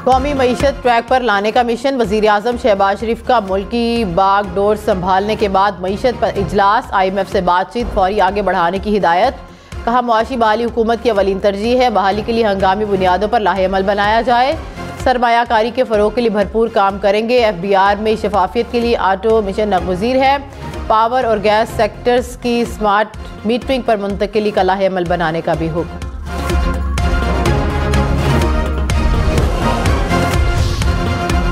कौमी मईशत ट्रैक पर लाने का मिशन। वज़ीर आज़म शहबाज शरीफ का मुल्की बागडोर संभालने के बाद मईशत पर इजलास। IMF से बातचीत फौरी आगे बढ़ाने की हिदायत। कहा मुआशी बहाली हुकूमत की अवलीन तरजीह है। बहाली के लिए हंगामी बुनियादों पर लाहेअमल बनाया जाए। सरमायाकारी के फ़रोग के लिए भरपूर काम करेंगे। FBR में शफाफियत के लिए ऑटो मिशन नागुज़ीर है। पावर और गैस सेक्टर्स की स्मार्ट मीटरिंग पर मुंतकिली का लाहेअमल बनाने का भी हुक्म।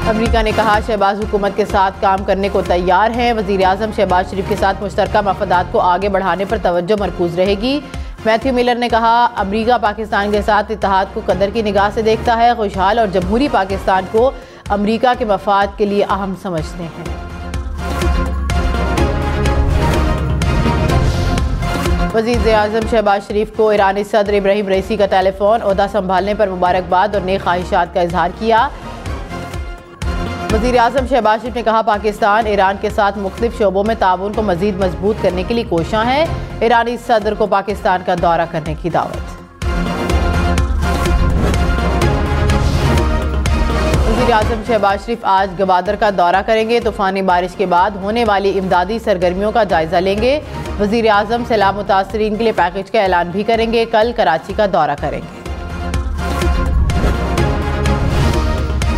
अमरीका ने कहा शहबाज हुकूमत के साथ काम करने को तैयार हैं। वज़ीर आज़म शहबाज शरीफ के साथ मुश्तरका मफादात को आगे बढ़ाने पर तवज्जो मरकूज रहेगी। मैथ्यू मिलर ने कहा अमरीका पाकिस्तान के साथ इत्तेहाद को कदर की निगाह से देखता है। खुशहाल और जमहूरी पाकिस्तान को अमरीका के मफाद के लिए अहम समझते हैं। वज़ीर आज़म शहबाज शरीफ को ईरानी सदर इब्राहिम रईसी का टेलीफोन। ओहदा संभालने पर मुबारकबाद और नेक ख्वाहिशात का इजहार किया। वज़ीर आज़म शहबाज शरीफ ने कहा पाकिस्तान ईरान के साथ मुख्तलिफ शोबों में ताउन को मज़ीद मजबूत करने के लिए कोशां है। ईरानी सदर को पाकिस्तान का दौरा करने की दावत। वज़ीर आज़म शहबाज शरीफ आज गवादर का दौरा करेंगे। तूफ़ानी बारिश के बाद होने वाली इमदादी सरगर्मियों का जायजा लेंगे। वज़ीर आज़म सैलाब मुतासरीन के लिए पैकेज का ऐलान भी करेंगे। कल कराची का दौरा करेंगे।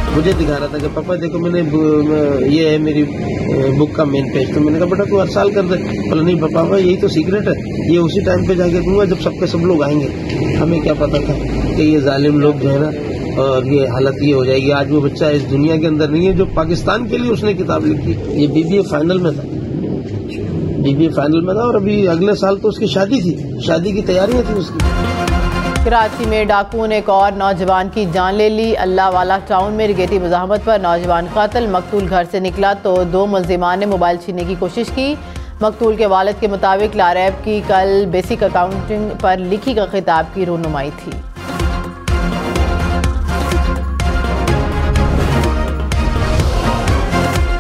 मुझे दिखा रहा था कि पापा देखो मैंने ये है मेरी बुक का मेन पेज। तो मैंने कहा बेटा तू हर साल कर दे। बोला नहीं पापा यही तो सीक्रेट है, ये उसी टाइम पे जाके दूंगा जब सबके सब लोग आएंगे। हमें क्या पता था कि ये जालिम लोग जो है ना और ये हालत ये हो जाएगी। आज वो बच्चा इस दुनिया के अंदर नहीं है जो पाकिस्तान के लिए उसने किताब लिखी। ये BBA फाइनल में था, BBA फाइनल में था और अभी अगले साल तो उसकी शादी थी, शादी की तैयारियां थी उसकी। कराची में डाकुओं ने एक और नौजवान की जान ले ली। अल्लाह वाला टाउन में रिगेटी मुजाहमत पर नौजवान कातिल। मकतूल घर से निकला तो 2 मुल्जिमान ने मोबाइल छीनने की कोशिश की। मकतूल के वालिद के मुताबिक लारैब की कल बेसिक अकाउंटिंग पर लिखी का खिताब की रूनुमाई थी।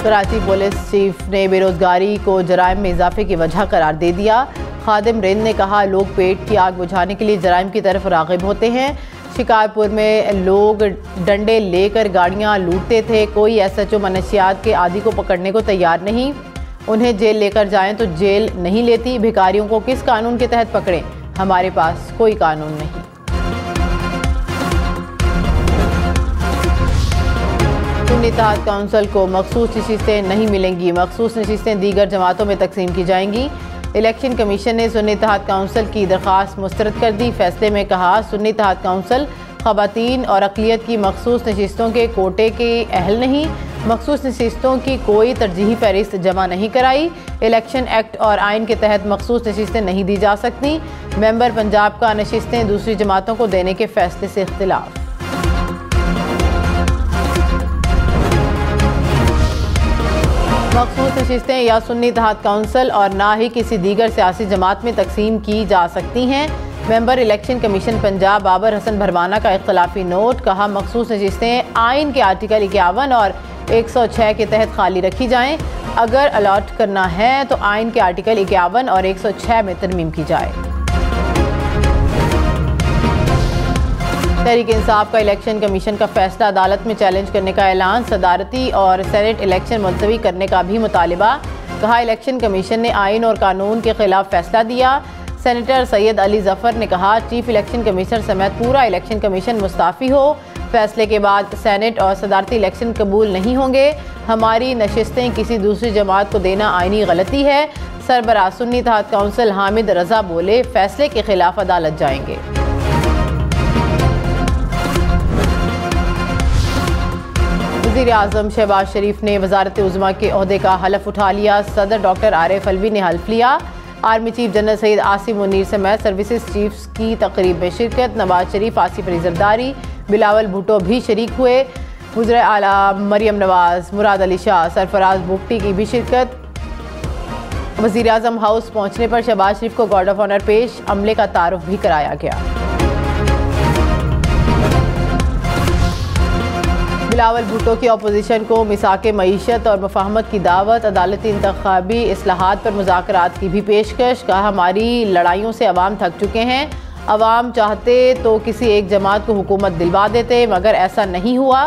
कराची पुलिस चीफ ने बेरोजगारी को जराइम में इजाफे की वजह करार दे दिया। खादिम रेंद ने कहा लोग पेट की आग बुझाने के लिए जराइम की तरफ राग़िब होते हैं। शिकारपुर में लोग डंडे लेकर गाड़ियां लूटते थे। कोई SHO मनशियात के आदि को पकड़ने को तैयार नहीं। उन्हें जेल लेकर जाएं तो जेल नहीं लेती। भिखारियों को किस कानून के तहत पकड़ें, हमारे पास कोई कानून नहीं। सुन्नी इत्तेहाद काउंसिल को मखसूस नशिस्तें नहीं मिलेंगी। मखसूस नशिस्तें दीगर जमातों में तकसीम की जाएंगी। इलेक्शन कमीशन ने सुन्नी इत्तेहाद काउंसिल की दरख्वास्त मुस्तरद कर दी। फैसले में कहा सुन्नी इत्तेहाद काउंसिल ख़वातीन और अक़लियत की मखसूस नशिस्तों के कोटे के अहल नहीं। मखसूस नशिस्तों की कोई तरजीही फहरिस्त जमा नहीं कराई। इलेक्शन एक्ट और आइन के तहत मखसूस नशिस्तें नहीं दी जा सकती। मेंबर पंजाब का नशिस्तें दूसरी जमातों को देने के फैसले से इख्तिलाफ। मखसूस नशिस्तें या सुन्नी इत्तेहाद काउंसिल और ना ही किसी दीगर सियासी जमात में तकसीम की जा सकती हैं। Member election commission Punjab Babar Hasan Bharwana का इख्तलाफी नोट। कहा मखसूस नशिस्तें आइन के आर्टिकल 51 और 106 के तहत खाली रखी जाएं। अगर अलॉट करना है तो आइन के आर्टिकल 51 और 106 में तरमीम की जाए। तहरीक इंसाफ का इलेक्शन कमीशन का फैसला अदालत में चैलेंज करने का ऐलान। सदारती और सेनेट इलेक्शन मुलतवी करने का भी मुतालिबा। कहा इलेक्शन कमीशन ने आइन और कानून के खिलाफ फैसला दिया। सेनेटर सैयद अली जफर ने कहा चीफ इलेक्शन कमिश्नर समेत पूरा इलेक्शन कमीशन मुस्ताफ़ी हो। फैसले के बाद सेनेट और सदारती इलेक्शन कबूल नहीं होंगे। हमारी नशिस्तें किसी दूसरी जमात को देना आइनी गलती है। सरबराह सुन्नी इत्तेहाद काउंसिल हामिद रजा बोले फैसले के खिलाफ अदालत जाएंगे। वज़ीर आज़म शहबाज शरीफ ने वज़ारत उज़्मा के ओहदे का हलफ उठा लिया। सदर डॉक्टर आरिफ अलवी ने हल्फ लिया। Army chief General Syed Asim Munir समेत सर्विसेज चीफ्स की तकरीब में शिरकत। नवाज शरीफ, आसिफ अली जरदारी, बिलावल भुट्टो भी शरीक हुए। वज़ीर आला मरियम नवाज, मुराद अली शाह, सरफराज बुगटी की भी शिरकत। वज़ीर आज़म हाउस पहुँचने पर शहबाज शरीफ को गार्ड ऑफ ऑनर पेश। अमले का तारुफ भी कराया गया। बिलावल भुट्टो की अपोजिशन को मिसाके मईशत और मुफाहमत की दावत। अदालती इंतखाबी इस्लाहात पर मुज़ाकरात की भी पेशकश। कहा हमारी लड़ाइयों से अवाम थक चुके हैं। अवाम चाहते तो किसी एक जमात को हुकूमत दिलवा देते, मगर ऐसा नहीं हुआ।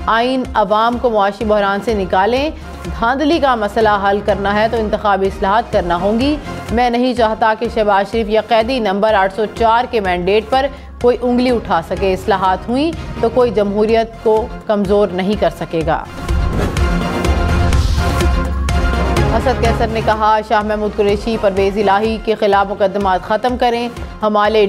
आइन अवाम को मुआशी बहरान से निकालें। धांधली का मसला हल करना है तो इंतखाबी इस्लाहात करना होंगी। मैं नहीं चाहता कि शहबाज शरीफ या कैदी नंबर 804 के मैंडेट पर कोई उंगली उठा सके। इस्लाहात हुई तो कोई जमहूरियत को कमज़ोर नहीं कर सकेगा। असद कैसर ने कहा, शाह महमूद कुरैशी परवेज़ इलाही के खिलाफ मुकदमात ख़त्म करें, हमारे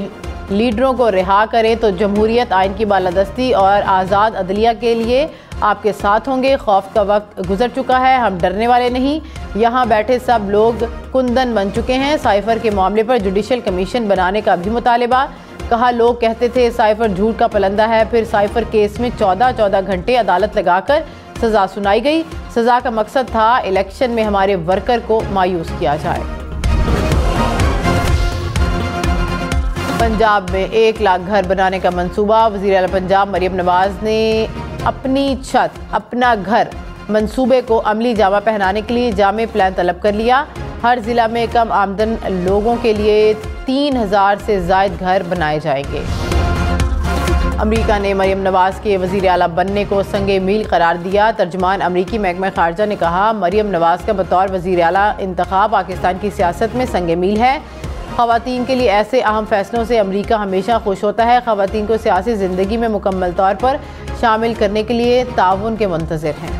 लीडरों को रिहा करें तो जमहूरियत, आइन की बालादस्ती और आज़ाद अदलिया के लिए आपके साथ होंगे। खौफ का वक्त गुजर चुका है, हम डरने वाले नहीं। यहाँ बैठे सब लोग कुंदन बन चुके हैं। साइफर के मामले पर जुडिशल कमीशन बनाने का भी मुतालिबा। कहा, लोग कहते थे साइफर झूठ का पलंदा है, फिर साइफर केस में 14 घंटे अदालत लगाकर सज़ा सुनाई गई। सज़ा का मकसद था इलेक्शन में हमारे वर्कर को मायूस किया जाए। पंजाब में 1 लाख घर बनाने का मंसूबा। वज़ीर आला पंजाब मरियम नवाज ने अपनी छत अपना घर मंसूबे को अमली जामा पहनाने के लिए जामे प्लान तलब कर लिया। हर ज़िला में कम आमदन लोगों के लिए 3000 से ज़ायद घर बनाए जाएंगे। अमेरिका ने मरियम नवाज के वज़ीर आला बनने को संगे मील करार दिया। तर्जुमान अमरीकी महकमा खारजा ने कहा, मरियम नवाज का बतौर वज़ीर आला इंतखाब पाकिस्तान की सियासत में संगे मील है। ख़वातीन के लिए ऐसे अहम फैसलों से अमरीका हमेशा खुश होता है। ख़वातीन को सियासी ज़िंदगी में मुकम्मल तौर पर शामिल करने के लिए ताउन के मुंतज़िर हैं।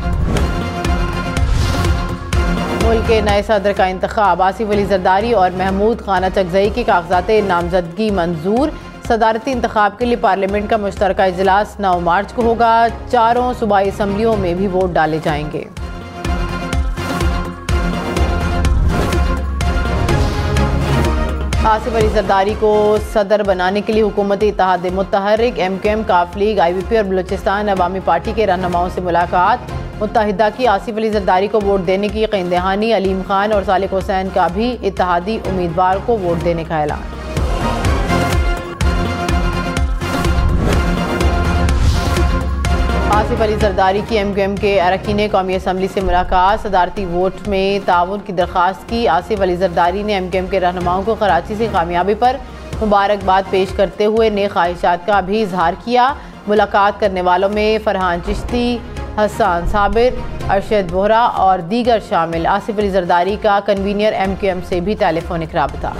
मुल्क के नए सदर का इंतखाब। आसिफ अली जरदारी और महमूद खाना चकजई की कागजात नामजदगी मंजूर। सदारती इंतखाब के लिए पार्लियामेंट का मुश्तरका इजलास 9 मार्च को होगा। चारों सूबाई असम्बलियों में भी वोट डाले जाएंगे। आसिफ अली जरदारी को सदर बनाने के लिए हुकूमती इत्तेहाद मुतहर्रिक, MQM, काफ लीग, IVP और बलूचिस्तान अवामी पार्टी के रहनुमाओं से मुलाकात। मुत्तहिदा की आसिफ अली जरदारी को वोट देने की यकीन दहानी। अलीम खान और सालिक हुसैन का भी इत्तेहादी उम्मीदवार को वोट देने का ऐलान। आसिफ अली जरदारी की MQM के अरकान कौमी असम्बली से मुलाकात। सदारती वोट में ताउन की दरख्वास्त की। आसिफ अली जरदारी ने MQM के रहनुमाओं को कराची से कामयाबी पर मुबारकबाद पेश करते हुए नेक ख्वाहिशात का भी इजहार किया। मुलाकात करने वालों में फरहान चिश्ती, हसन साबिर, अरशद बोहरा और दीगर शामिल। आसिफ अली जरदारी का कन्वीनियर MQM से भी टेलीफोनिक राबता।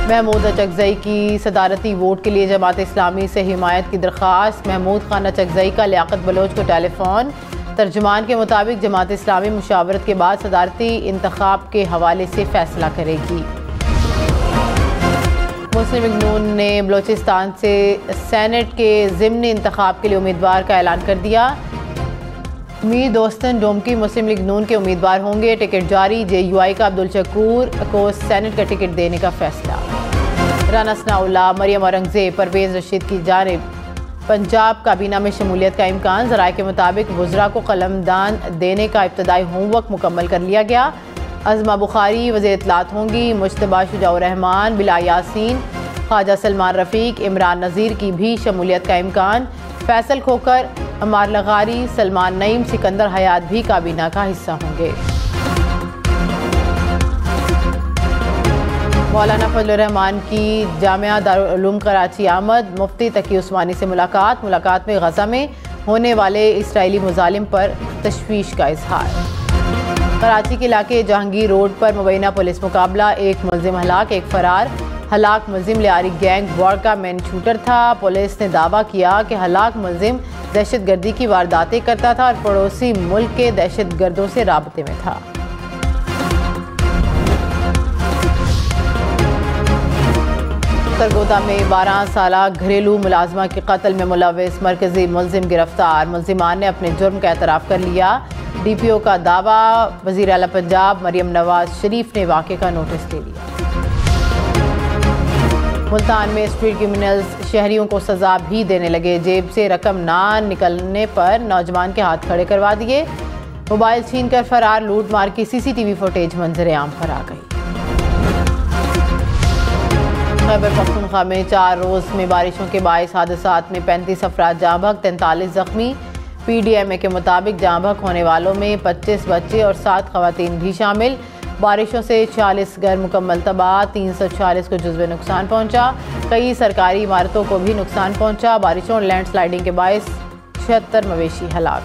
महमूद चकजई की सदारती वोट के लिए जमात इस्लामी से हिमायत की दरख्वास्त। महमूद खाना चकजई का लियाकत बलोच को टेलीफोन। तर्जुमान के मुताबिक जमात इस्लामी मुशावरत के बाद सदारती इंतखाब के हवाले से फैसला करेगी। मुस्लिम लीग नून ने बलोचिस्तान से सेनेट के ज़िमनी इंतखाब के लिए उम्मीदवार का ऐलान कर दिया। मीर दोस्तन डोमकी मुस्लिम लीग नून के उम्मीदवार होंगे। टिकट जारी। JUI का अब्दुल शकूर को सेनेट का टिकट देने का फैसला। राना सनाउल्लाह, मरियम औरंगजेब, परवेज़ रशीद की जानिब पंजाब काबीना में शमूलियत का इम्कान। ज़राए के मुताबिक वज़रा को कलमदान देने का इब्तदाई होमवर्क मुकम्मल कर लिया गया। अज़मा बुखारी वज़ीर इत्तलात होंगी। मुश्तबा शुजाउर रहमान, बिला यासीन, ख्वाजा सलमान रफ़ीक, इमरान नज़ीर की भी शमूलियत का इम्कान। फैसल खोकर, अमार लगारी, सलमान नईम, सिकंदर हयात भी काबीना का हिस्सा होंगे। मौलाना फजलुर रहमान की जामिया दारुल उलूम कराची आमद। मुफ्ती तकी उस्मानी से मुलाकात। मुलाकात में गजा में होने वाले इसराइली मुजालिम पर तशवीश का इजहार। कराची के इलाके जहांगीर रोड पर मुबैना पुलिस मुकाबला। एक मुलजिम हलाक, एक फरार। हलाक मुलजिम लियारी गैंग वॉर का मेन शूटर था। पुलिस ने दावा किया कि हलाक मुलजिम दहशतगर्दी की वारदातें करता था और पड़ोसी मुल्क के दहशतगर्दों से राबते में था। सरगोदा में 12 साला घरेलू मुलाजमा के कत्ल में मुलविस मरकजी मुलजिम गिरफ्तार। मुलजिमान ने अपने जुर्म का एतराफ़ कर लिया। DPO का दावा। वज़ीर आला पंजाब मरियम नवाज शरीफ ने वाक़े का नोटिस ले लिया। मुल्तान में स्ट्रीट क्रिमिनल्स शहरियों को सज़ा भी देने लगे। जेब से रकम ना निकलने पर नौजवान के हाथ खड़े करवा दिए। मोबाइल छीन कर फरार। लूट मार की CCTV फुटेज मंजर आम पर आ गई। खैबर पख्तूनख्वा में 4 रोज़ में बारिशों के बाइस हादसात में 35 अफराद जाँ बहक, 43 जख्मी। PDMA के मुताबिक जाँ बहक होने वालों में 25 बच्चे और 7 खवातीन भी शामिल। बारिशों से 46 घर मुकम्मल तबाह, 346 को जुज़्वे नुकसान पहुंचा। कई सरकारी इमारतों को भी नुकसान पहुंचा। बारिशों और लैंडस्लाइडिंग के बायस 76 मवेशी हलाक।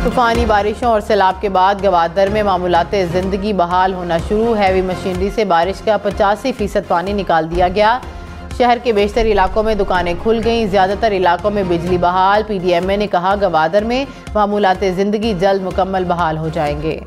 तूफानी बारिशों और सैलाब के बाद गवादर में मामूलाते ज़िंदगी बहाल होना शुरू। हैवी मशीनरी से बारिश का 85% पानी निकाल दिया गया। शहर के बेशतर इलाकों में दुकानें खुल गईं, ज़्यादातर इलाकों में बिजली बहाल। PDMA ने कहा गवादर में मामूलाते ज़िंदगी जल्द मुकम्मल बहाल हो जाएंगे।